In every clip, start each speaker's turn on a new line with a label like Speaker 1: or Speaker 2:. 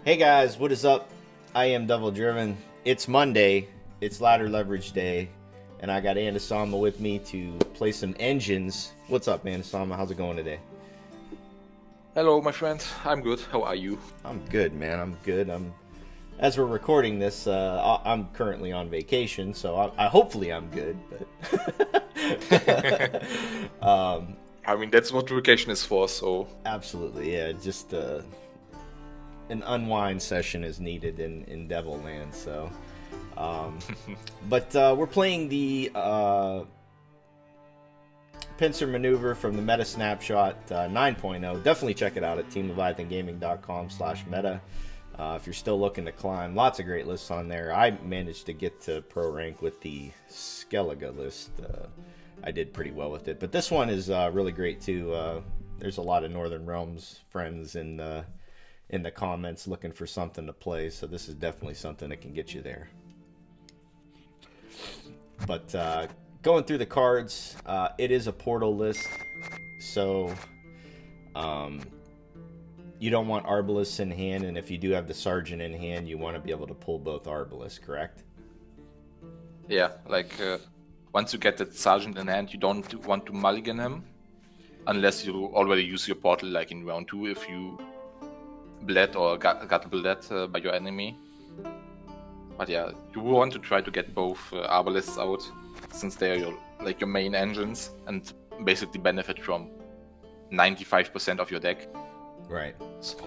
Speaker 1: Hey guys, what is up? I am Devil Driven. It's Monday, it's Ladder Leverage Day, and I got ANDASAMA with me to play some engines. What's up, ANDASAMA? How's it going today?
Speaker 2: Hello, my friend. I'm good. How are you?
Speaker 1: I'm good, man. I'm good. As we're recording this, I'm currently on vacation, so I hopefully I'm good. But
Speaker 2: I mean, that's what vacation is for, so.
Speaker 1: absolutely, yeah. Just an unwind session is needed in Devil Land, so. But we're playing the pincer maneuver from the Meta Snapshot 9.0. Definitely check it out at teamleviathangaming.com/meta. If you're still looking to climb, lots of great lists on there. I managed to get to pro rank with the Skellige list. I did pretty well with it, but this one is really great too. There's a lot of Northern Realms friends in the comments looking for something to play, so this is definitely something that can get you there. But going through the cards, it is a portal list, so you don't want Arbalists in hand, and if you do have the Sergeant in hand, you want to be able to pull both Arbalists, correct?
Speaker 2: Yeah, once you get that Sergeant in hand, you don't want to mulligan him. Unless you already use your portal, like in round 2, if you bled or got bled by your enemy. But yeah, you want to try to get both Arbalists out, since they are your main engines, and basically benefit from 95% of your deck.
Speaker 1: Right.
Speaker 2: So.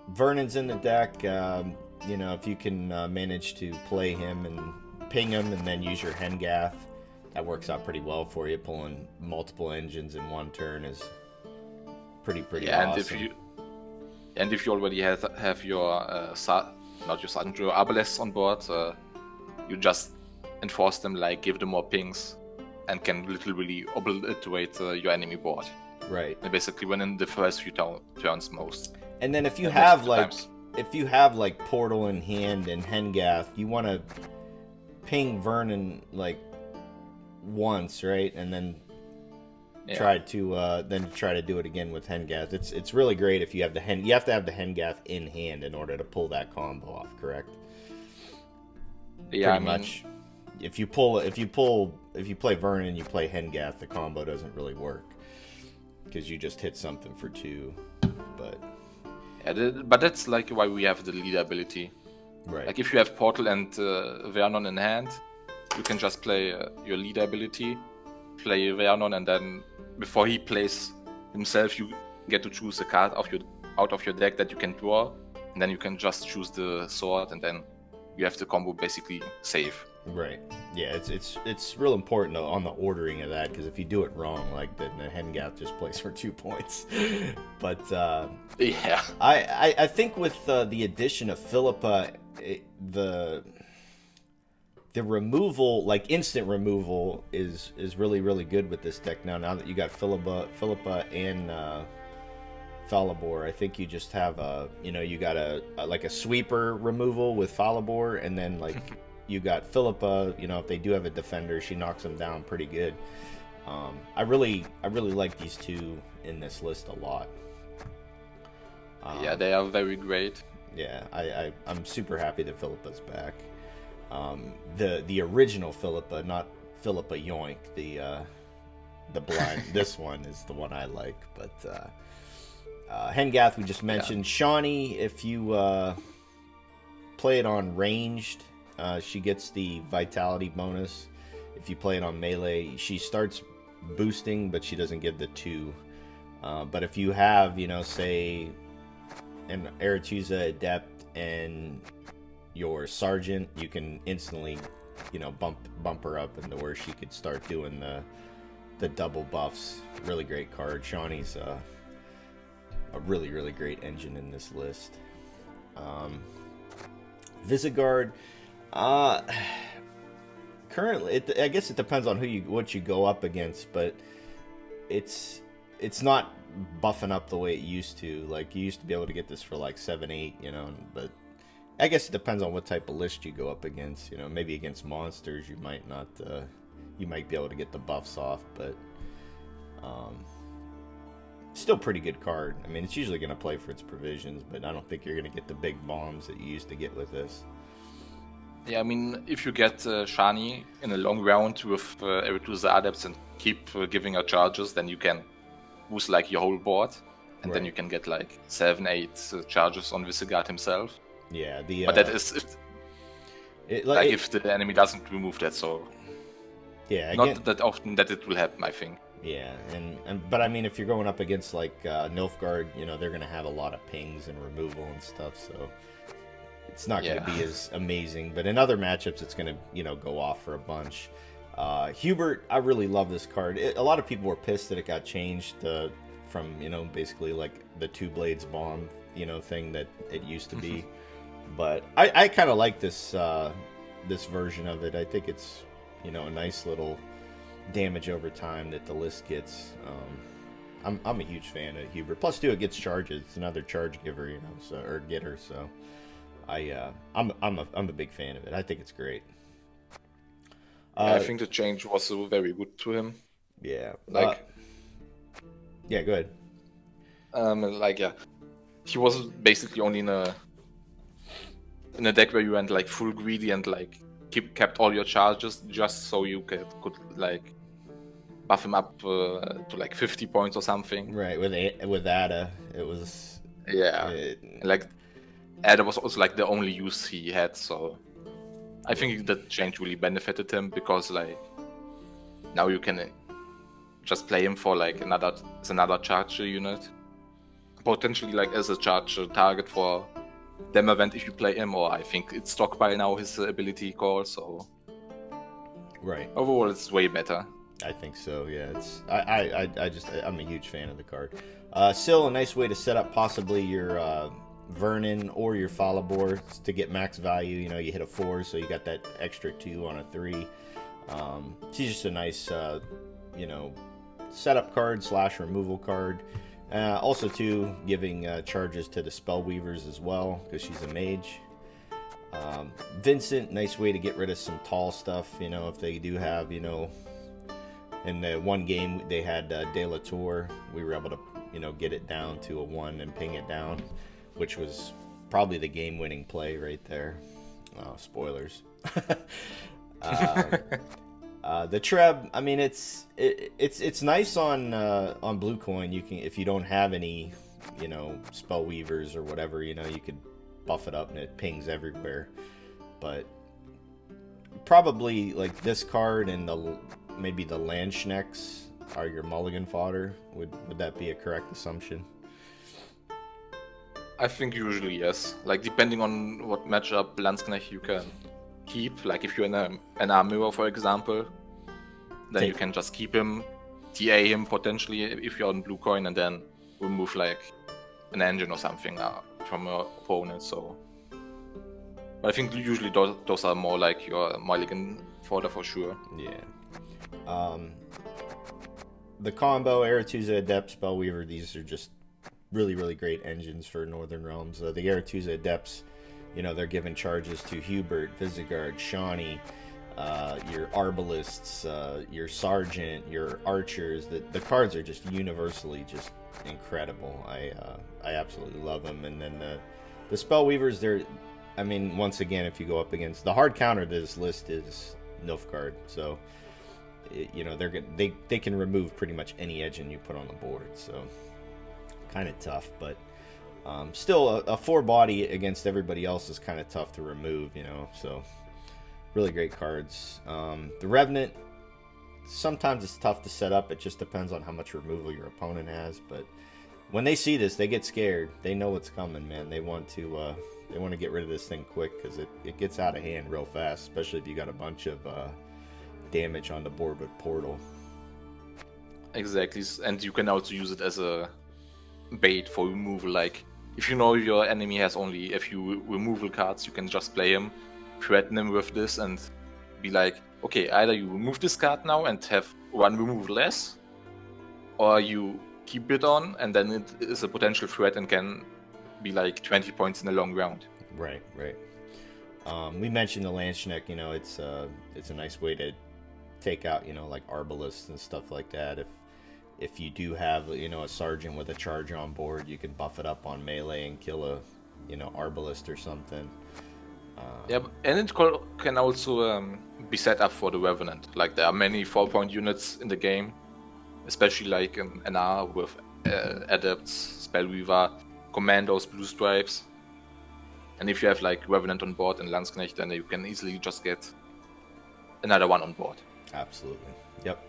Speaker 1: Vernon's in the deck. If you can manage to play him and ping him and then use your Hengath, that works out pretty well for you. Pulling multiple engines in one turn is pretty
Speaker 2: yeah,
Speaker 1: awesome.
Speaker 2: And if you already have your not your Sergeant, your Arbalists on board, you just enforce them, give them more pings, and can literally obliterate your enemy board.
Speaker 1: Right.
Speaker 2: And basically win in the first few turns most.
Speaker 1: And then if you have Portal in hand and Hengath, you want to ping Vernon once, right? And then try to do it again with Hengath. It's really great if you have you have to have the Hengath in hand in order to pull that combo off, correct?
Speaker 2: Yeah,
Speaker 1: pretty much. If you play Vernon and you play Hengath, the combo doesn't really work because you just hit something for 2.
Speaker 2: But that's why we have the leader ability.
Speaker 1: Right.
Speaker 2: If you have Portal and Vernon in hand, you can just play your leader ability, play Vernon, and then before he plays himself, you get to choose a card out of your deck that you can draw, and then you can just choose the sword, and then you have the combo basically safe.
Speaker 1: Right. Yeah, it's real important on the ordering of that, because if you do it wrong, the Hengath just plays for 2 points. But
Speaker 2: yeah,
Speaker 1: I think with the addition of Philippa, the removal, instant removal, is really, really good with this deck now. Now that you got Philippa and Falibor, I think you just have you got a sweeper removal with Falibor, and then you got Philippa. If they do have a defender, she knocks them down pretty good. I really like these two in this list a lot.
Speaker 2: Yeah, they are very great.
Speaker 1: Yeah, I'm super happy that Philippa's back. The original Philippa, not Philippa Yoink, the blind. This one is the one I like. But Hengath we just mentioned. Yeah. Shawnee, if you play it on ranged, she gets the vitality bonus. If you play it on melee, she starts boosting, but she doesn't give the 2. But if you have, say, an Aretusa Adept and your Sergeant, you can instantly, bump her up into where she could start doing the double buffs. Really great card. Shawnee's a really, really great engine in this list. Visigold, currently, I guess it depends on what you go up against, but it's not buffing up the way it used to. You used to be able to get this for 7-8, but I guess it depends on what type of list you go up against. Maybe against monsters you might not. You might be able to get the buffs off, but Still pretty good card. I mean, it's usually going to play for its provisions, but I don't think you're going to get the big bombs that you used to get with this.
Speaker 2: Yeah, I mean, if you get Shani in a long round with Aretusa Adepts and keep giving her charges, then you can boost like your whole board, and then you can get like 7-8 charges on Visigoth himself.
Speaker 1: Yeah,
Speaker 2: but that is if the enemy doesn't remove that, so
Speaker 1: yeah, again,
Speaker 2: not that often that it will happen, I think.
Speaker 1: Yeah, but I mean, if you're going up against like Nilfgaard, you know, they're going to have a lot of pings and removal and stuff, so it's not going to be as amazing. But in other matchups, it's going to, you know, go off for a bunch. Hubert, I really love this card. A lot of people were pissed that it got changed from, you know, basically like the two blades bomb, you know, thing that it used to be. But I kind of like this this version of it. I think it's, you know, a nice little damage over time that the list gets. I'm a huge fan of Hubert. Plus, too, it gets charges. It's another charge giver, you know, so or getter. So I'm a big fan of it. I think it's great.
Speaker 2: I think the change was very good to him.
Speaker 1: Yeah.
Speaker 2: Like.
Speaker 1: Yeah. Go ahead.
Speaker 2: He was basically only in a deck where you went like full greedy and like kept all your charges just so you could like buff him up to like 50 points or something.
Speaker 1: Right, with Ada, it was
Speaker 2: like Ada was also like the only use he had, so I think that change really benefited him because like now you can just play him for like another charge unit, potentially like as a charge target for them event if you play him, or I think it's stockpile now his ability core, so
Speaker 1: right.
Speaker 2: Overall it's way better.
Speaker 1: I think so, yeah. I'm a huge fan of the card. Still a nice way to set up possibly your Vernon or your Falibor to get max value. You know, you hit a 4, so you got that extra 2 on a 3. She's just a nice you know, setup card / removal card. Also, too, giving charges to the Spellweavers as well, because she's a mage. Vincent, nice way to get rid of some tall stuff, you know, if they do have, you know, in the one game they had De La Tour, we were able to, you know, get it down to a 1 and ping it down, which was probably the game-winning play right there. Spoilers. The Treb, I mean, it's nice on Blue Coin. You can, if you don't have any, you know, Spellweavers or whatever, you know, you could buff it up and it pings everywhere. But probably like this card and maybe the Landschnecks are your mulligan fodder. Would that be a correct assumption?
Speaker 2: I think usually yes. Like depending on what matchup Landsknecht you can keep, like if you're in an armor, for example, then you can just keep him, TA him potentially if you're on Blue Coin, and then remove like an engine or something from your opponent. So, but I think usually those are more like your mulligan fodder for sure.
Speaker 1: Yeah. The combo Aretusa Adept Spellweaver, these are just really, really great engines for Northern Realms. The Aretusa Adepts, you know, they're giving charges to Hubert, Visigoth, Shawnee, your Arbalists, your Sergeant, your Archers. The cards are just universally just incredible. I absolutely love them. And then the Spellweavers, they're, I mean, once again, if you go up against the hard counter to this list is Nilfgaard, so you know they can remove pretty much any engine you put on the board. So kind of tough, but. Still, a 4-body against everybody else is kind of tough to remove, you know, so really great cards. The Revenant, sometimes it's tough to set up. It just depends on how much removal your opponent has, but when they see this, they get scared. They know what's coming, man. They want to get rid of this thing quick because it gets out of hand real fast, especially if you got a bunch of damage on the board with Portal.
Speaker 2: Exactly, and you can also use it as a bait for removal. Like if you know your enemy has only a few removal cards, you can just play him, threaten him with this, and be like, okay, either you remove this card now and have 1 removal less, or you keep it on, and then it is a potential threat and can be like 20 points in a long round.
Speaker 1: Right. We mentioned the Landsknecht, you know, it's a nice way to take out, you know, like Arbalists and stuff like that. if you do have, you know, a sergeant with a charge on board, you can buff it up on melee and kill a, you know, arbalist or something.
Speaker 2: Yeah, and it can also be set up for the Revenant. Like, there are many 4-point units in the game, especially like in NR with Adepts, Spellweaver, Commandos, Blue Stripes. And if you have like Revenant on board and Landsknecht, then you can easily just get another one on board.
Speaker 1: Absolutely. Yep.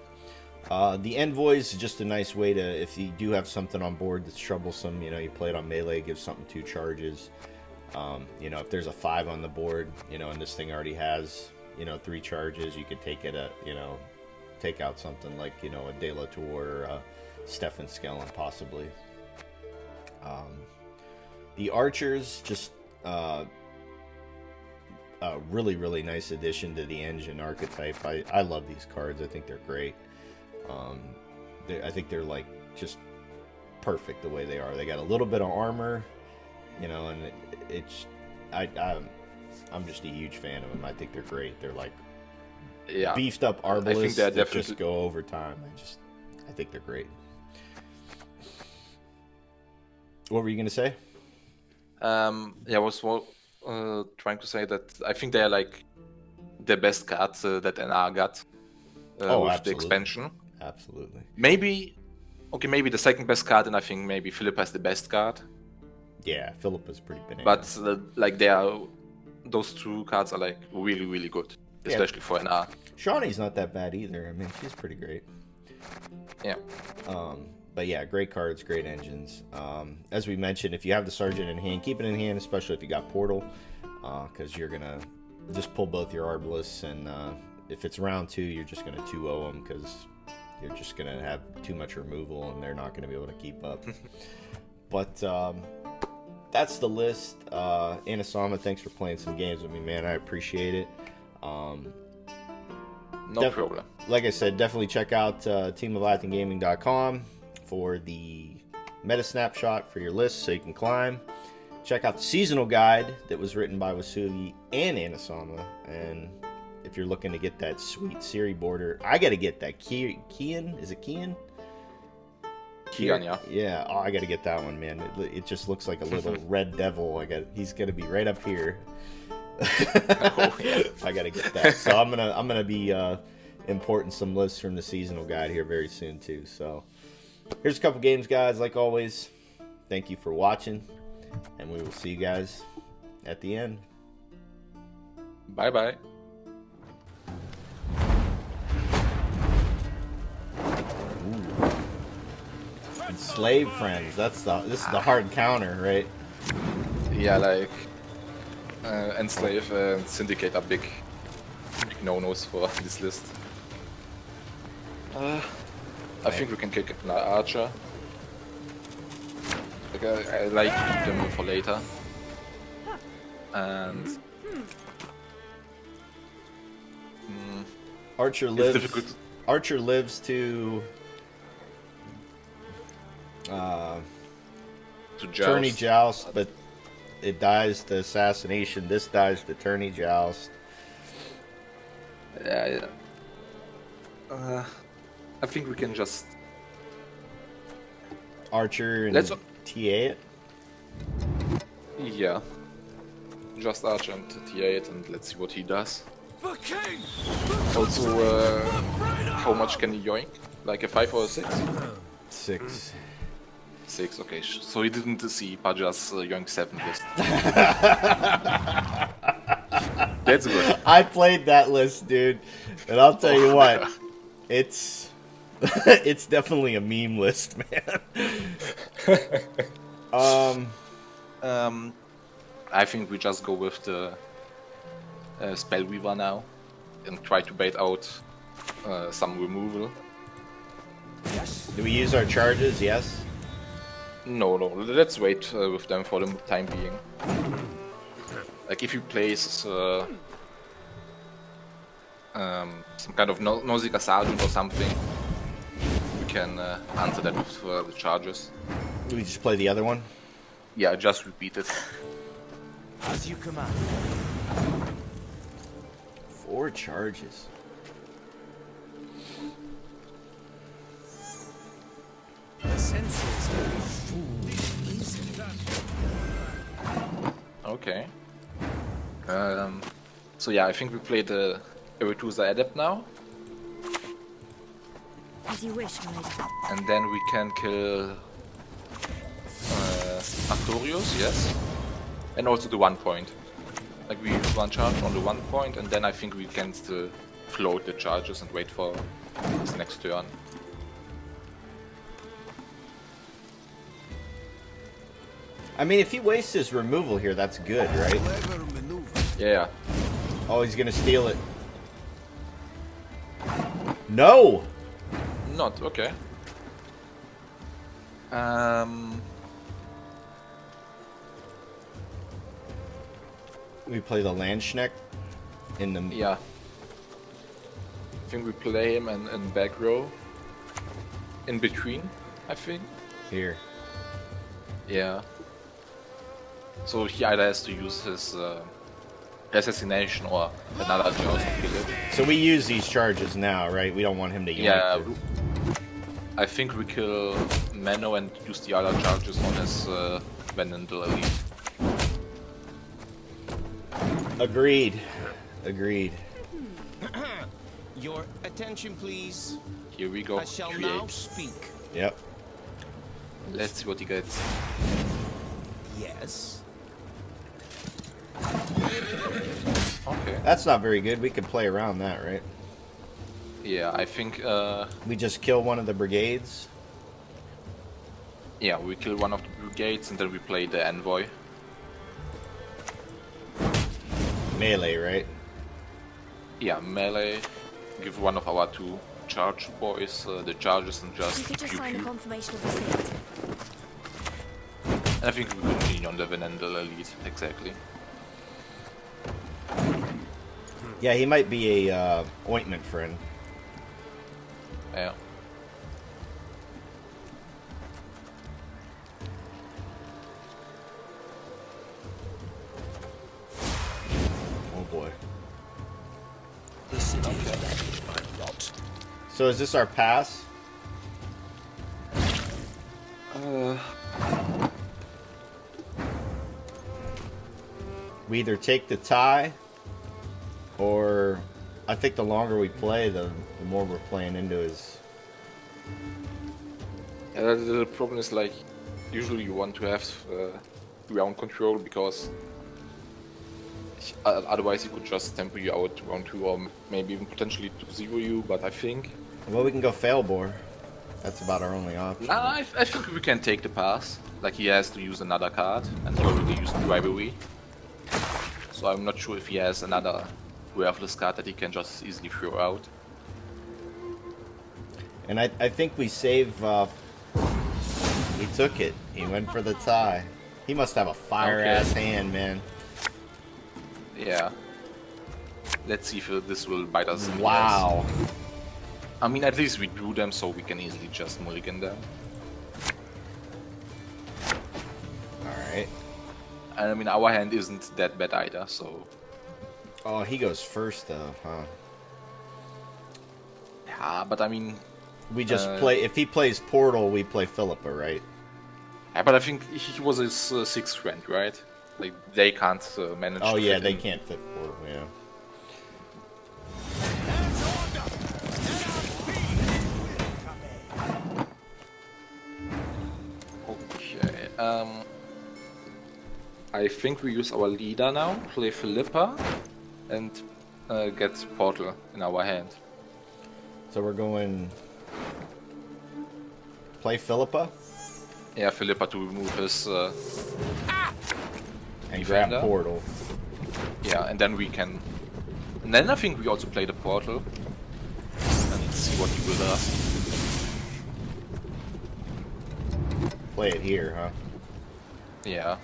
Speaker 1: The Envoy is just a nice way to, if you do have something on board that's troublesome, you know, you play it on melee, give something 2 charges. You know, if there's a 5 on the board, you know, and this thing already has, you know, 3 charges, you could take it at, you know, take out something like, you know, a De La Tour or a Stefan Skellen possibly. The Archers, just a really, really nice addition to the engine archetype. I love these cards. I think they're great. I think they're like just perfect the way they are. They got a little bit of armor, you know, and I'm just a huge fan of them. I think they're great. They're like beefed up arbalists that just go over time. I think they're great. What were you gonna say?
Speaker 2: I was trying to say that I think they're like the best cards that NR got with
Speaker 1: absolutely.
Speaker 2: the expansion.
Speaker 1: Absolutely.
Speaker 2: Maybe the second best card, and I think maybe Philippa is the best card.
Speaker 1: Yeah, Philippa's pretty bananas.
Speaker 2: But like those 2 cards are like really, really good, especially for NR.
Speaker 1: Shawnee's not that bad either. I mean, she's pretty great.
Speaker 2: Yeah.
Speaker 1: But yeah, great cards, great engines. As we mentioned, if you have the Sergeant in hand, keep it in hand, especially if you got Portal, because you're going to just pull both your Arbalists, and if it's round 2, you're just going to 2-0 them, because you're just going to have too much removal, and they're not going to be able to keep up. But that's the list. ANDASAMA, thanks for playing some games with me, man. I appreciate it.
Speaker 2: No problem.
Speaker 1: Like I said, definitely check out teamleviathangaming.com for the meta snapshot for your list so you can climb. Check out the seasonal guide that was written by Wasugi and ANDASAMA. And if you're looking to get that sweet Siri border, I got to get that Kian. Is it Kian?
Speaker 2: Kian, yeah.
Speaker 1: Yeah, I got to get that one, man. It just looks like a little red devil. He's going to be right up here.
Speaker 2: Oh, yeah.
Speaker 1: I got to get that. So I'm gonna be importing some lists from the seasonal guide here very soon too. So here's a couple games, guys. Like always, thank you for watching, and we will see you guys at the end.
Speaker 2: Bye bye.
Speaker 1: Slave friends. This is the hard counter, right?
Speaker 2: Yeah, like Enslave and Syndicate are big no-nos for this list. I think we can kick an Archer. Like, I like to keep them for later. And
Speaker 1: Archer
Speaker 2: it's
Speaker 1: lives.
Speaker 2: difficult.
Speaker 1: Archer lives to Tourney Joust, but it dies to Assassination. This dies to Tourney Joust.
Speaker 2: Yeah. I think we can just
Speaker 1: Archer and
Speaker 2: Let's-
Speaker 1: TA it.
Speaker 2: Yeah. Just Archer and T8 and let's see what he does. Also, how much can he yoink? Like a 5 or a 6?
Speaker 1: 6.
Speaker 2: 6, okay. So he didn't see Paja's yoink 7 list. That's good.
Speaker 1: I played that list, dude, and I'll tell you what, it's definitely a meme list, man.
Speaker 2: I think we just go with the Spellweaver now and try to bait out some removal.
Speaker 1: Do we use our charges? Yes.
Speaker 2: No, let's wait with them for the time being. Like if you place some kind of Nausicaa Sergeant or something, we can answer that with the charges.
Speaker 1: Do we just play the other one?
Speaker 2: Yeah, just repeat it.
Speaker 3: As you command.
Speaker 1: 4 charges.
Speaker 2: So yeah, I think we play the Aretusa Adept now.
Speaker 4: As you wish, my lady.
Speaker 2: And then we can kill Artorius, yes. And also the 1 point. Like we use 1 charge on the 1 point, and then I think we can still float the charges and wait for his next turn.
Speaker 1: I mean, if he wastes his removal here, that's good, right?
Speaker 2: Yeah.
Speaker 1: Oh, he's gonna steal it. No!
Speaker 2: Not okay.
Speaker 1: We play the Landschneck in the...
Speaker 2: Yeah. I think we play him and back row. In between, I think.
Speaker 1: Here.
Speaker 2: Yeah. So he either has to use his assassination or another joust to kill it.
Speaker 1: So we use these charges now, right? We don't want him to yoink
Speaker 2: Yeah.
Speaker 1: it.
Speaker 2: I think we kill Mano and use the other charges on his Vanendal Elite.
Speaker 1: Agreed. Agreed.
Speaker 3: Your attention, please.
Speaker 2: Here we go.
Speaker 3: I shall
Speaker 2: Create.
Speaker 3: now speak.
Speaker 1: Yep.
Speaker 2: Let's see what he gets.
Speaker 3: Yes.
Speaker 2: Okay.
Speaker 1: That's not very good. We can play around that, right?
Speaker 2: Yeah, I think
Speaker 1: We just kill one of the brigades.
Speaker 2: yeah, we kill one of the brigades and then we play the envoy.
Speaker 1: Melee, right?
Speaker 2: Yeah, melee. Give one of our 2 charge boys the charges and
Speaker 4: You
Speaker 2: just
Speaker 4: could just
Speaker 2: pew
Speaker 4: sign a
Speaker 2: pew.
Speaker 4: confirmation of receipt.
Speaker 2: And I think we continue on the Vanendal Elite, exactly.
Speaker 1: Yeah, he might be a ointment friend.
Speaker 2: Yeah.
Speaker 1: Oh boy.
Speaker 3: This is I'm not.
Speaker 1: So is this our pass? We either take the tie, or I think the longer we play, the more we're playing into his...
Speaker 2: Yeah, the problem is like, usually you want to have round control because otherwise he could just tempo you out to round 2 or maybe even potentially to 0 you, but I think...
Speaker 1: Well, we can go Failbore. That's about our only option.
Speaker 2: Nah, I think we can take the pass. Like he has to use another card and he already used Rivalry. So I'm not sure if he has another worthless card that he can just easily throw out.
Speaker 1: And I think we save... he took it. He went for the tie. He must have a fire-ass hand, man.
Speaker 2: Yeah. Let's see if this will bite us in the
Speaker 1: Wow.
Speaker 2: ass. I mean, at least we drew them, so we can easily just mulligan them.
Speaker 1: Alright.
Speaker 2: And I mean, our hand isn't that bad either, so...
Speaker 1: Oh, he goes first, though, huh?
Speaker 2: Yeah, but I mean...
Speaker 1: We just play... If he plays Portal, we play Philippa, right?
Speaker 2: Yeah, but I think he was his 6th friend, right? Like, they can't manage
Speaker 1: Oh,
Speaker 2: to
Speaker 1: yeah,
Speaker 2: fit
Speaker 1: they
Speaker 2: in.
Speaker 1: can't fit Portal, yeah.
Speaker 2: Okay, I think we use our leader now, play Philippa, and get Portal in our hand.
Speaker 1: So we're going... Play Philippa?
Speaker 2: Yeah, Philippa to remove his...
Speaker 1: And grab
Speaker 2: Defender.
Speaker 1: Portal.
Speaker 2: Yeah, and then we can... And then I think we also play the Portal. And see what he will do.
Speaker 1: Play it here, huh?
Speaker 2: Yeah.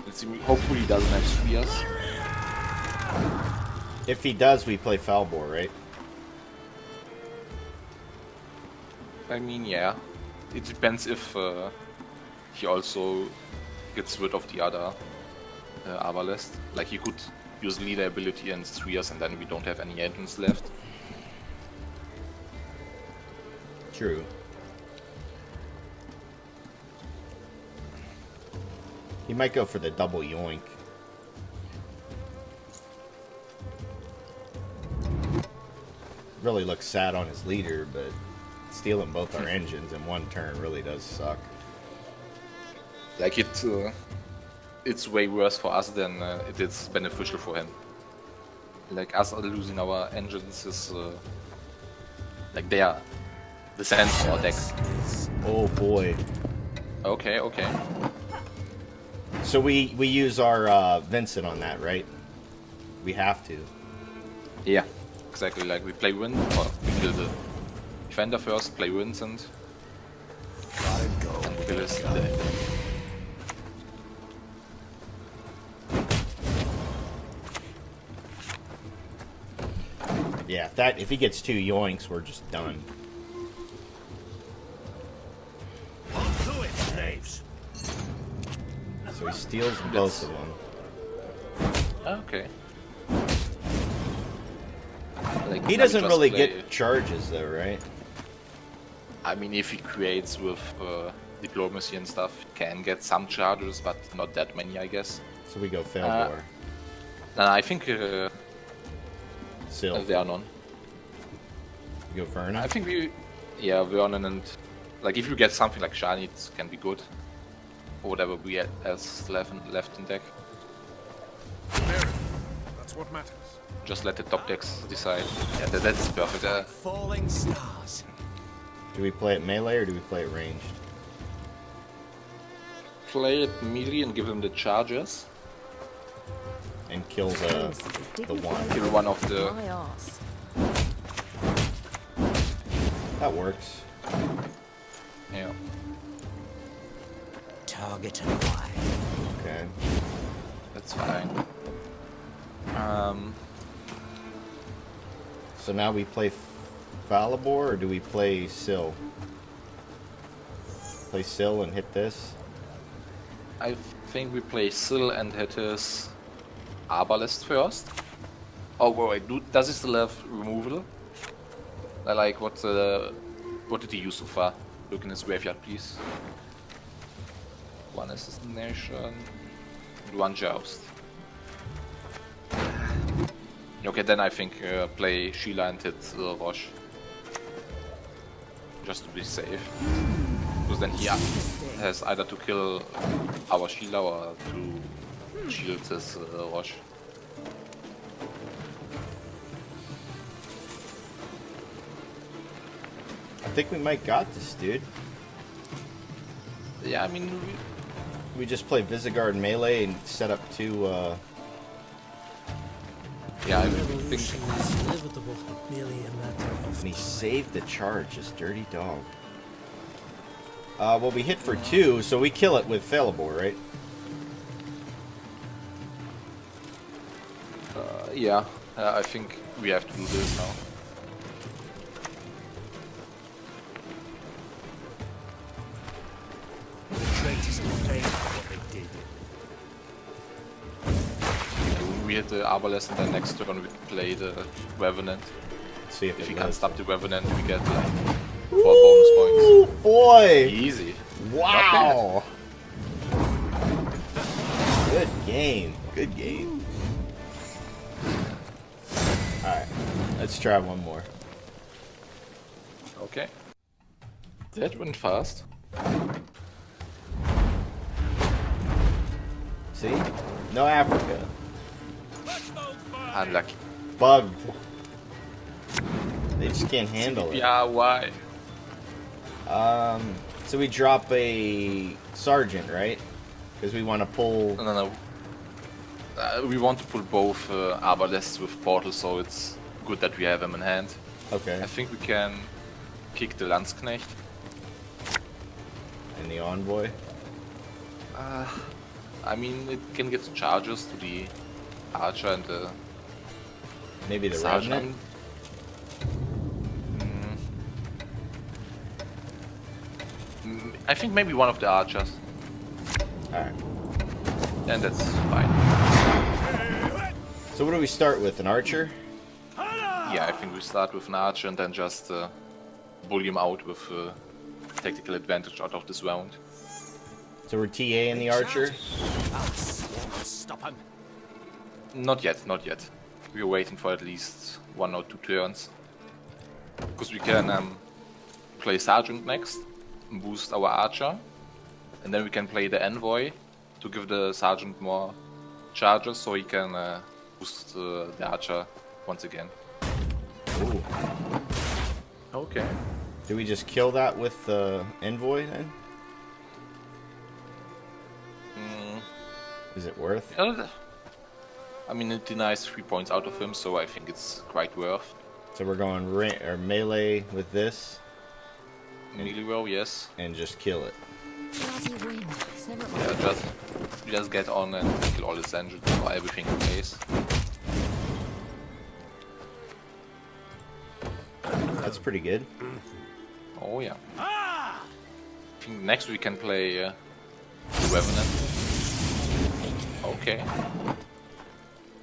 Speaker 2: Let's see, hopefully he doesn't have spears.
Speaker 1: If he does, we play Falbor, right?
Speaker 2: I mean, yeah. It depends if he also gets rid of the other Avalest. Like, he could use leader ability and spears, and then we don't have any engines left.
Speaker 1: True. He might go for the double yoink. really looks sad on his leader, but stealing both our engines in one turn really does suck.
Speaker 2: Like it's way worse for us than it is beneficial for him. Like us losing our engines is like they are the sense for our deck.
Speaker 1: Oh boy.
Speaker 2: Okay, okay.
Speaker 1: So we use our Vincent on that, right? We have to.
Speaker 2: Yeah, exactly. Like we play Wind, or we kill the defender first, play Vincent, and kill his deck.
Speaker 1: Yeah, if he gets 2 yoinks, we're just done.
Speaker 3: Do it, slaves.
Speaker 1: So he steals both of them.
Speaker 2: Okay. Like,
Speaker 1: He
Speaker 2: now we
Speaker 1: doesn't
Speaker 2: just
Speaker 1: really
Speaker 2: play-
Speaker 1: get charges though, right?
Speaker 2: I mean, if he creates with diplomacy and stuff, he can get some charges, but not that many, I guess.
Speaker 1: So we go Failbore.
Speaker 2: And I think
Speaker 1: Sil.
Speaker 2: Vernon.
Speaker 1: You go Verna.
Speaker 2: I think yeah, Vernon and like if you get something like Shiny, it can be good. Or whatever we else left in deck.
Speaker 5: That's what matters.
Speaker 2: Just let the top decks decide. Yeah, that's perfect.
Speaker 3: Falling stars.
Speaker 1: Do we play it melee or do we play it ranged?
Speaker 2: Play it melee and give them the charges.
Speaker 1: And kill the one.
Speaker 2: Kill one of the.
Speaker 4: My arse.
Speaker 1: That works.
Speaker 2: Yeah.
Speaker 3: Target and wide.
Speaker 1: Okay.
Speaker 2: That's fine.
Speaker 1: So now we play Falibor or do we play Sil? Play Sil and hit this?
Speaker 2: I think we play Sil and hit his Arbalest first. Oh wait, does he still have removal? I like what did he use so far? Look in his graveyard, please. 1 assassination, and 1 joust. Okay, then I think play Sheila and hit Roche. Just to be safe. Because then he has either to kill our Sheila or to shield his Roche.
Speaker 1: I think we might got this, dude.
Speaker 2: Yeah, I mean,
Speaker 1: We just play Visigoth melee and set up 2,
Speaker 2: yeah, I think
Speaker 6: Revolution is inevitable, merely a matter of
Speaker 1: and he
Speaker 6: time.
Speaker 1: saved the charge, this dirty dog. Well, we hit for 2, so we kill it with Falibor, right?
Speaker 2: yeah, I think we have to do this now.
Speaker 3: Traitors to pay what they did.
Speaker 2: We hit the Arbalest and then next turn we play the Revenant.
Speaker 1: See if
Speaker 2: If
Speaker 1: it
Speaker 2: we can't
Speaker 1: lives.
Speaker 2: stop the Revenant, we get like 4 bonus points.
Speaker 1: Ooh, boy!
Speaker 2: Easy.
Speaker 1: Wow! Good game. Good game. Alright, let's try one more.
Speaker 2: Okay. That went fast.
Speaker 1: See? No Africa.
Speaker 2: Unlucky.
Speaker 1: Bugged. They just can't handle it.
Speaker 2: Yeah, why?
Speaker 1: So we drop a sergeant, right? Because we want to pull.
Speaker 2: No. We want to pull both Arbalests with portals, so it's good that we have them in hand.
Speaker 1: Okay.
Speaker 2: I think we can kick the Landsknecht.
Speaker 1: And the envoy.
Speaker 2: I mean, it can give charges to the Archer and the
Speaker 1: Maybe the
Speaker 2: Sergeant.
Speaker 1: Revenant.
Speaker 2: I think maybe one of the Archers.
Speaker 1: Alright.
Speaker 2: And that's fine.
Speaker 1: So what do we start with? An archer?
Speaker 2: Yeah, I think we start with an Archer and then just bully him out with tactical advantage out of this round.
Speaker 1: So we're TA in the archer?
Speaker 3: I'll stop him.
Speaker 2: Not yet, not yet. We're waiting for at least 1 or 2 turns. Because we can play Sergeant next, boost our Archer, and then we can play the Envoy to give the Sergeant more charges so he can boost the Archer once again.
Speaker 1: Ooh.
Speaker 2: Okay.
Speaker 1: Do we just kill that with the Envoy then? Is it worth?
Speaker 2: I mean, it denies 3 points out of him, so I think it's quite worth.
Speaker 1: So we're going melee with this
Speaker 2: Melee row, yes.
Speaker 1: and just kill it.
Speaker 4: Bloody wind. Several
Speaker 2: Yeah, just get on and kill all his engines or everything in case.
Speaker 1: That's pretty good.
Speaker 2: Oh yeah. I think next we can play the Revenant. Okay.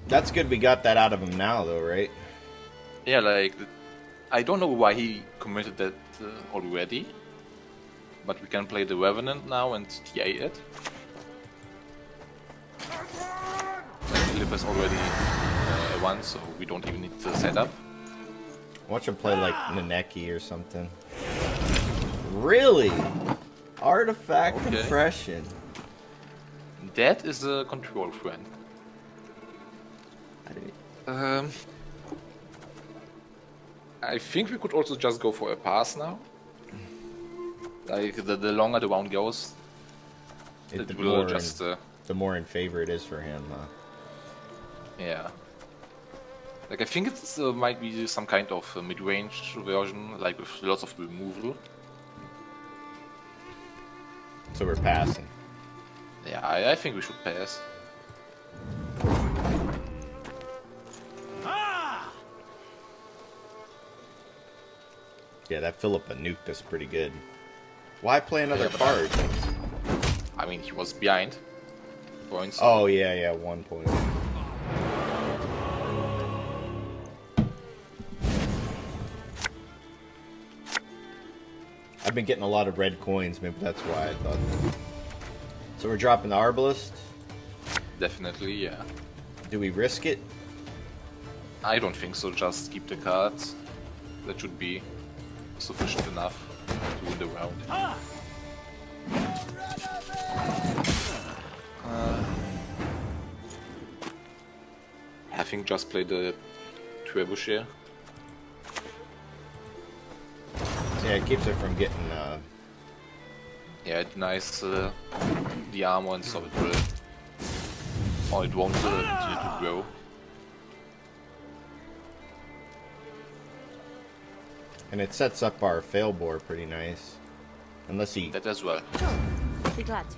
Speaker 1: That's good we got that out of him now though, right?
Speaker 2: Yeah, like, I don't know why he committed that already. But we can play the Revenant now and TA it. Lip is already one, so we don't even need to set up.
Speaker 1: Watch him play like Naneki or something. Really? Artifact
Speaker 2: Okay.
Speaker 1: compression.
Speaker 2: That is a control friend. I think we could also just go for a pass now. Like, the longer the round goes, it will just...
Speaker 1: the more in favor it is for him.
Speaker 2: yeah. Like, I think it might be some kind of mid-range version, like with lots of removal.
Speaker 1: So we're passing.
Speaker 2: Yeah, I think we should pass.
Speaker 1: Yeah, that Philippa nuked us pretty good. Why play another
Speaker 2: Yeah, but-
Speaker 1: card?
Speaker 2: I mean, he was behind points.
Speaker 1: Oh yeah, 1 point. I've been getting a lot of red coins, maybe that's why I thought. So we're dropping the Arbalist.
Speaker 2: Definitely, yeah.
Speaker 1: Do we risk it?
Speaker 2: I don't think so, just keep the cards. That should be sufficient enough to win the round. I think just play the Trebuchet.
Speaker 1: Yeah, it keeps it from getting.
Speaker 2: Yeah, it denies the armor and so it will... Or it won't continue to grow.
Speaker 1: And it sets up our fail board pretty nice. Unless he.
Speaker 2: That as well.
Speaker 4: Be glad to.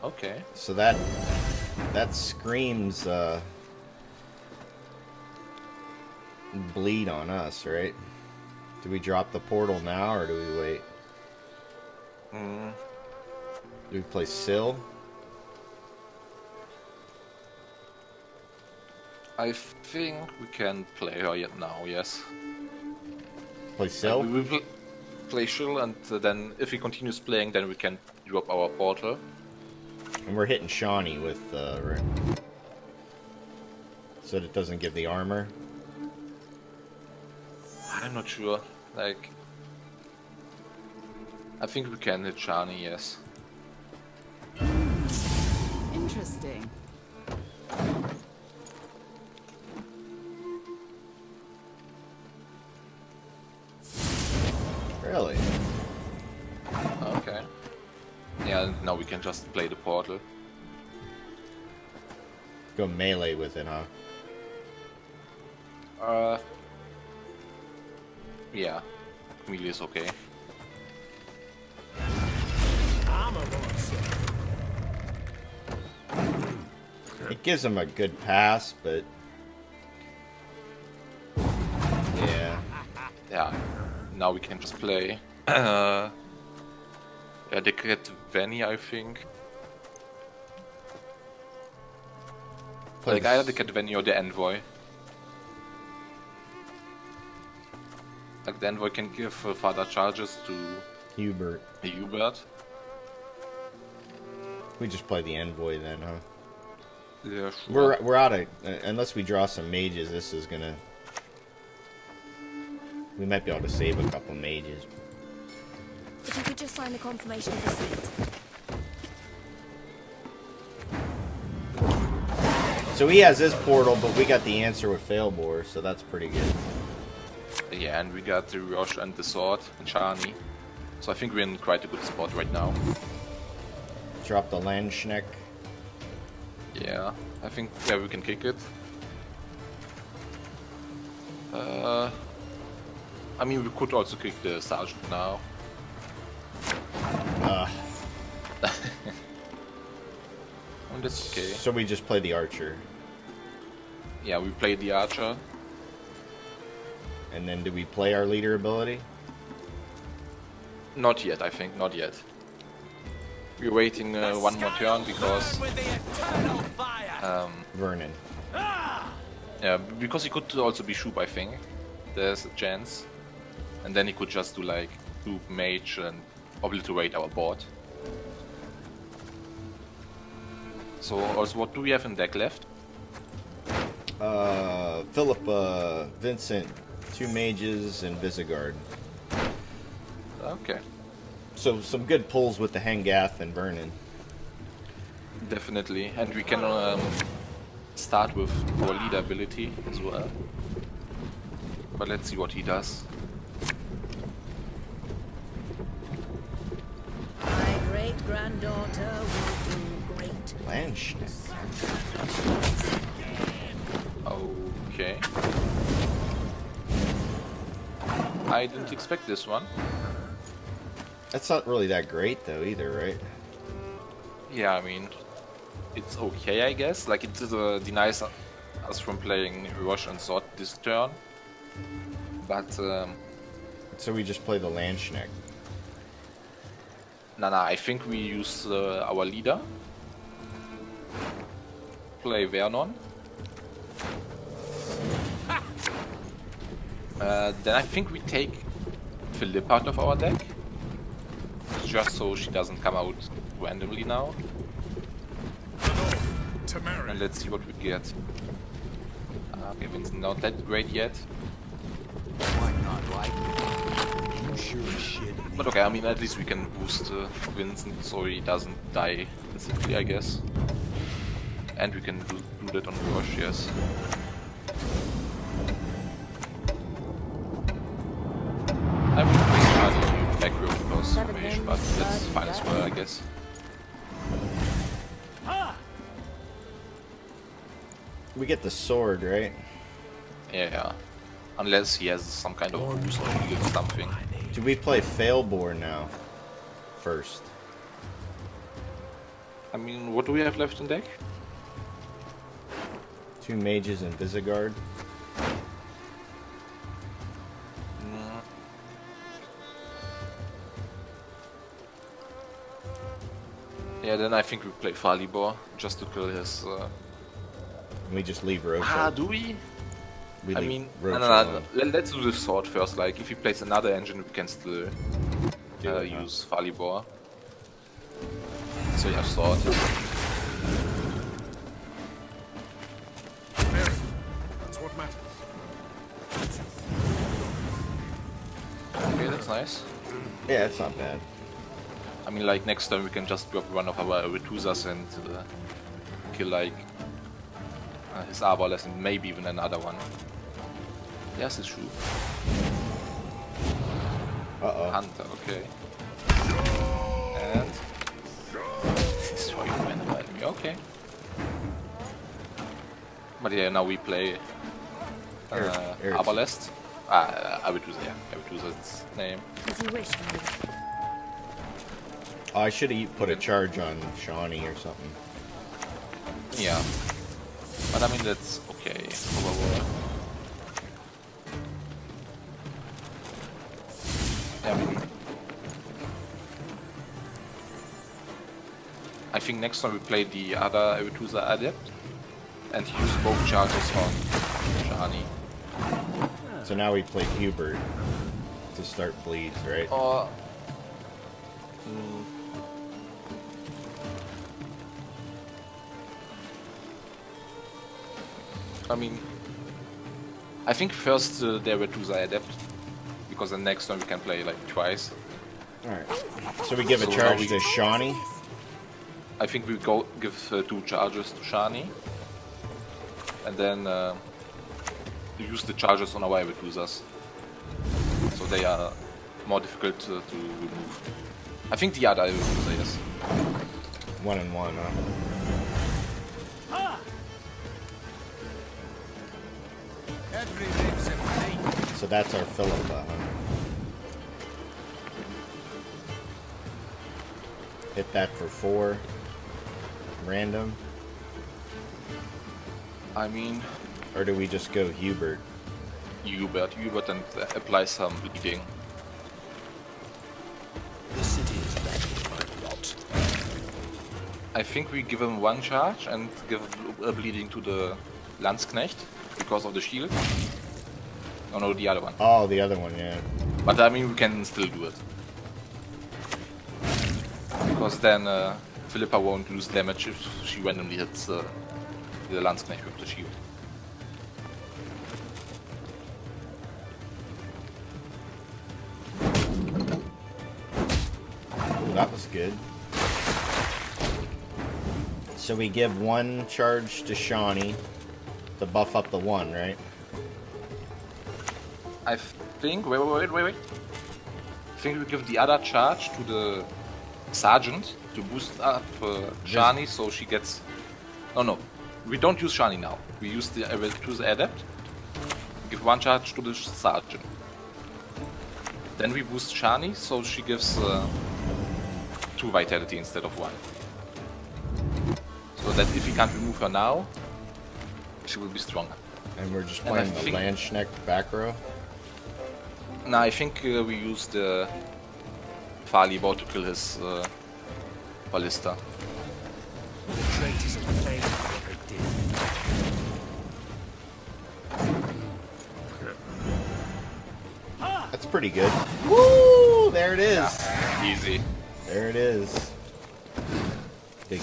Speaker 2: Okay.
Speaker 1: So that screams bleed on us, right? Do we drop the portal now or do we wait? Do we play Syl?
Speaker 2: I think we can play her yet now, yes.
Speaker 1: Play Syl?
Speaker 2: We will play Shill, and then if he continues playing, then we can drop our portal.
Speaker 1: And we're hitting Shawnee with right? So that it doesn't give the armor.
Speaker 2: I'm not sure. Like, I think we can hit Shani, yes.
Speaker 5: Interesting.
Speaker 1: Really?
Speaker 2: Okay. Yeah, now we can just play the portal.
Speaker 1: Go melee with it, huh?
Speaker 2: Yeah. Melee is okay.
Speaker 3: Armor boss.
Speaker 1: It gives him a good pass, but yeah.
Speaker 2: Yeah. Now we can just play. Yeah, they get Vanny, I think. Like either the Cat Vanny or the Envoy. Like the Envoy can give further charges to
Speaker 1: Hubert.
Speaker 2: Hubert.
Speaker 1: We just play the envoy then, huh?
Speaker 2: Yeah, sure.
Speaker 1: We're out of unless we draw some mages. This is gonna We might be able to save a couple mages.
Speaker 4: If you could just sign the confirmation of receipt.
Speaker 1: So he has his portal, but we got the answer with Failbore, so that's pretty good.
Speaker 2: Yeah, and we got the Rush and the Sword and Shani. So I think we're in quite a good spot right now.
Speaker 1: Drop the Landschneck.
Speaker 2: Yeah, I think we can kick it. I mean, we could also kick the Sergeant now. And that's okay.
Speaker 1: So we just play the Archer.
Speaker 2: Yeah, we play the Archer.
Speaker 1: And then do we play our leader ability?
Speaker 2: Not yet, I think, not yet. We're waiting one more turn because...
Speaker 1: Vernon.
Speaker 2: yeah, because he could also be Shoop, I think. There's a chance. And then he could just do like Shoop, Mage and obliterate our board. So also, what do we have in deck left?
Speaker 1: Philippa, Vincent, 2 mages, and Visigold.
Speaker 2: Okay.
Speaker 1: So some good pulls with the Hengath and Vernon.
Speaker 2: Definitely. And we can start with our leader ability as well. But let's see what he does.
Speaker 7: My great-granddaughter will do great.
Speaker 1: Landschneck.
Speaker 2: Okay. I didn't expect this one.
Speaker 1: That's not really that great though either, right?
Speaker 2: Yeah, I mean, it's okay, I guess. Like, it denies us from playing Rush and Sword this turn. But,
Speaker 1: So we just play the Landschneck.
Speaker 2: nah, I think we use our leader. Play Vernon. Then I think we take Philippa out of our deck. Just so she doesn't come out randomly now. And let's see what we get. Okay, Vincent, not that great yet. But okay, I mean, at least we can boost Vincent so he doesn't die instantly, I guess. And we can do that on Rush, yes. I would bring Charlie back row because Mage, but that's fine as well, I guess.
Speaker 1: We get the sword, right?
Speaker 2: Yeah. Unless he has some kind of boost or heal something.
Speaker 1: Do we play Failbore now? First.
Speaker 2: I mean, what do we have left in deck?
Speaker 1: 2 mages and Visigold.
Speaker 2: Yeah, then I think we play Falibor just to kill his.
Speaker 1: And we just leave Roach.
Speaker 2: Do we?
Speaker 1: We
Speaker 2: I
Speaker 1: leave
Speaker 2: mean,
Speaker 1: Roach
Speaker 2: no.
Speaker 1: alone.
Speaker 2: Let's do the sword first. Like, if he plays another engine, we can still
Speaker 1: Do it, huh?
Speaker 2: use Falibor. So yeah, sword.
Speaker 3: That's what matters.
Speaker 2: Okay, that's nice.
Speaker 1: Yeah, it's not bad.
Speaker 2: I mean, like, next time we can just drop one of our Retuzas and kill, like, his Arbalest and maybe even another one. Yes, it's true.
Speaker 1: Uh-oh.
Speaker 2: Hunter, okay. And... destroy random enemy, okay. But yeah, now we play
Speaker 1: Eric.
Speaker 2: Arbalest. Aretuza, yeah. Aretuza's its name.
Speaker 4: As you wish, my lord.
Speaker 1: Oh, I should have put a charge on Shawnee or something.
Speaker 2: Yeah. But I mean, that's okay overall. Yeah, I mean, I think next time we play the other Aretuza Adept and use both charges on Shani.
Speaker 1: So now we play Hubert to start bleeds, right?
Speaker 2: Or... I mean, I think first the Aretuza Adept, because the next one we can play like twice.
Speaker 1: Alright. So we give a
Speaker 2: So
Speaker 1: charge
Speaker 2: now we-
Speaker 1: to Shawnee.
Speaker 2: I think we give 2 charges to Shani, and then use the charges on our Abusers. So they are more difficult to remove. I think the other Abuser, yes.
Speaker 1: 1 and 1, huh?
Speaker 3: Every name's a pain.
Speaker 1: So that's our Philippa, huh? Hit that for 4. Random.
Speaker 2: I mean,
Speaker 1: Or do we just go Hubert?
Speaker 2: Hubert and apply some bleeding.
Speaker 6: The city is ready, my lot.
Speaker 2: I think we give him 1 charge and give a bleeding to the Landsknecht because of the shield. Oh no, the other one.
Speaker 1: Oh, the other one, yeah.
Speaker 2: But I mean, we can still do it. Because then Philippa won't lose damage if she randomly hits the Landsknecht with the shield.
Speaker 1: Ooh, that was good. So we give 1 charge to Shawnee to buff up the 1, right?
Speaker 2: I think. Wait. I think we give the other charge to the sergeant to boost up Shani, so she gets. No. We don't use Shani now. We use the adept. Give 1 charge to the sergeant. Then we boost Shani, so she gives 2 vitality instead of 1. So that if we can't remove her now, she will be stronger.
Speaker 1: And we're just
Speaker 2: And I
Speaker 1: playing the
Speaker 2: think-
Speaker 1: Landsknecht back row.
Speaker 2: Nah, I think we use the Farley about to kill his ballista.
Speaker 6: The traitors of fame what they did.
Speaker 1: That's pretty good. Woo! There it is.
Speaker 2: Easy.
Speaker 1: There it is. Big.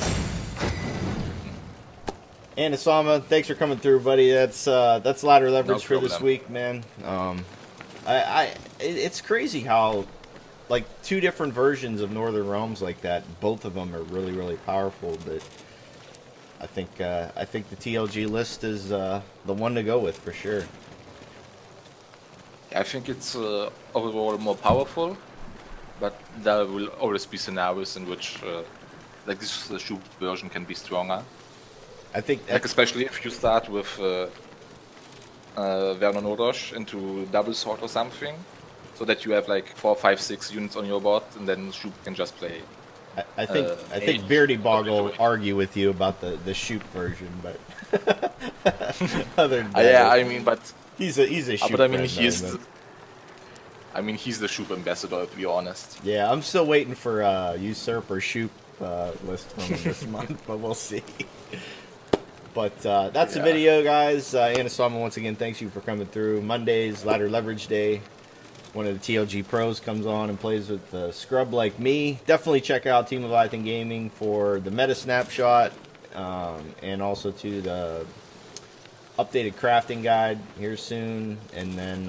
Speaker 1: ANDASAMA, thanks for coming through, buddy. That's ladder leverage for this
Speaker 2: problem.
Speaker 1: week, man. It's crazy how, like, 2 different versions of Northern Realms like that. Both of them are really, really powerful. But I think the TLG list is the one to go with for sure.
Speaker 2: I think it's overall more powerful, but there will always be scenarios in which, like this Shoop version can be stronger.
Speaker 1: I think
Speaker 2: Like especially if you start with Vernon Orosh into double sword or something, so that you have like 4, 5, 6 units on your board, and then Shoop can just play.
Speaker 1: I think
Speaker 2: Age
Speaker 1: Beardy Bog will
Speaker 2: of the
Speaker 1: argue with you about the shoot version, but other than that,
Speaker 2: Yeah, I mean, but
Speaker 1: he's a shoot.
Speaker 2: but I mean
Speaker 1: friend, though, but-
Speaker 2: he's the Shoop ambassador, to be honest.
Speaker 1: Yeah, I'm still waiting for Usurper Shoop list from him this month, but we'll see. But that's the video, guys. ANDASAMA, once again, thanks you for coming through. Mondays, Ladder Leverage Day. One of the TLG pros comes on and plays with the scrub like me. Definitely check out Team Leviathan Gaming for the meta snapshot, and also to the updated crafting guide here soon, and then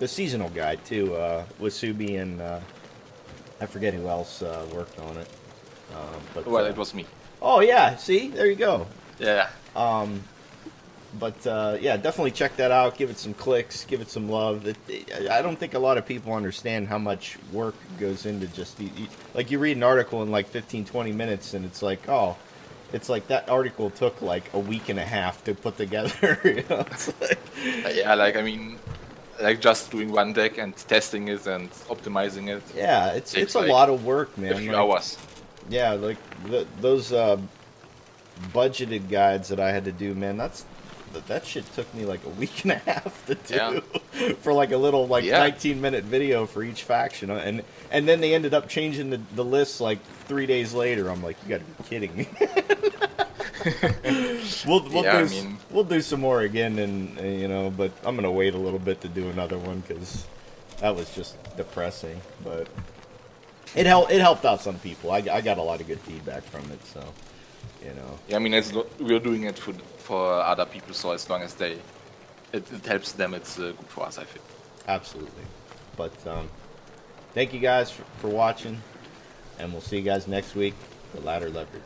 Speaker 1: the seasonal guide too, with Subi and I forget who else worked on it. But
Speaker 2: Well, it was me.
Speaker 1: oh yeah, see, there you go.
Speaker 2: Yeah.
Speaker 1: But yeah, definitely check that out. Give it some clicks. Give it some love. I don't think a lot of people understand how much work goes into just like you read an article in like 15, 20 minutes, and it's like, oh, it's like that article took like a week and a half to put together. You know? It's like,
Speaker 2: Yeah, like I mean, like just doing one deck and testing it and optimizing it.
Speaker 1: yeah, it's
Speaker 2: Takes,
Speaker 1: a
Speaker 2: like,
Speaker 1: lot of work, man.
Speaker 2: A few
Speaker 1: Like,
Speaker 2: hours.
Speaker 1: yeah, like those budgeted guides that I had to do, man. That shit took me like a week and a half to do for like a little like 19-minute video for each faction, and then they ended up changing the list like 3 days later. I'm like, you gotta be kidding me. We'll do some more again, and you know, but I'm gonna wait a little bit to do another one because that was just depressing. But it helped out some people. I got a lot of good feedback from it, so you know.
Speaker 2: Yeah, I mean, we're doing it for other people, so as long as it helps them, it's good for us, I think.
Speaker 1: absolutely. But thank you guys for watching, and we'll see you guys next week. The Ladder Leverage.